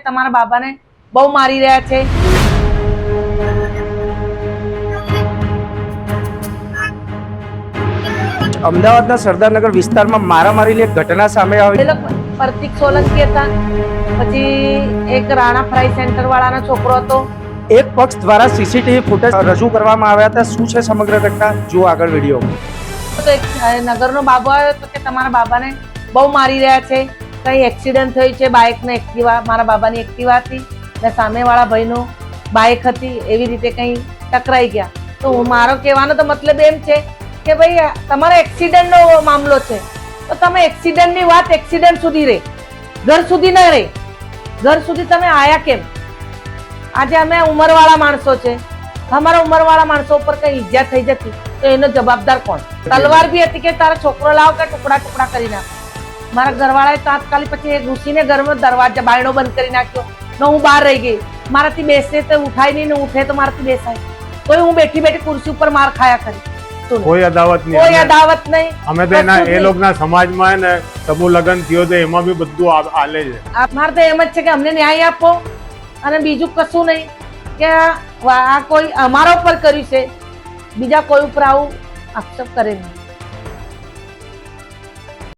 તમારા બાબાને બહુ મારી રહ્યા છે। અમદાવાદના સરદારનગર વિસ્તારમાં મારામારીની એક ઘટના સામે આવી। પેલો પ્રતિક સોલંકી હતા, પછી એક રાણા ફ્રાઈ સેન્ટર વાળાનો છોકરો હતો। એક પક્ષ દ્વારા સીસીટીવી ફૂટેજ રજૂ કરવામાં આવ્યા હતા। શું છે સમગ્ર ઘટના, જુઓ આગળ વિડીયો। તો એક નગરનો બાબો આવ્યો તો કે તમારા બાબાને બહુ મારી રહ્યા છે, કઈ એક્સિડન્ટ થયું છે, બાઇક ને એક્ટિવા, મારા બાબાની એક્ટિવા હતી ને સામેવાળા ભાઈનો બાઇક હતી, એવી રીતે કઈ ટકરાઈ ગયા। તો મારો કહેવાનો તો મતલબ એમ છે કે ભાઈ તમારો એક્સિડન્ટનો મામલો છે તો તમે એક્સિડન્ટની વાત એક્સિડન્ટ સુધી રહે, ઘર સુધી ન રહે। ઘર સુધી તમે આયા કેમ? આજે અમે ઉંમરવાળા માણસો છે, અમારા ઉંમરવાળા માણસો ઉપર કઈ ઈજા થઈ જતી તો એનો જવાબદાર કોણ? તલવાર બી હતી કે તારો છોકરો લાવ કે ટુકડા ટુકડા કરી નાખ। મારા ઘરવાળાએ તાત્કાલિક પછી ઘૂસીને ઘરમાં દરવાજા બાયણો બંધ કરી નાખ્યો ને હું બહાર રહી ગઈ। મારાથી બેસે તો ઉઠાય નહીં ને ઉઠે તો મારાથી બેસાય, તોય હું બેઠી બેઠી ખુરશી ઉપર માર ખાયા કરી। કોઈ અદાવત નહીં, કોઈ અદાવત નહીં। અમે તો એના એ લોકોના સમાજમાં ને સમૂહ લગ્ન થયો તો એમાં બી બધું આલે છે। મારે તો એમ જ છે કે અમને ન્યાય આપો અને બીજું કશું નહીં કે આ કોઈ અમારા ઉપર કર્યું છે, બીજા કોઈ ઉપર આવું આક્ષેપ કરે નહીં।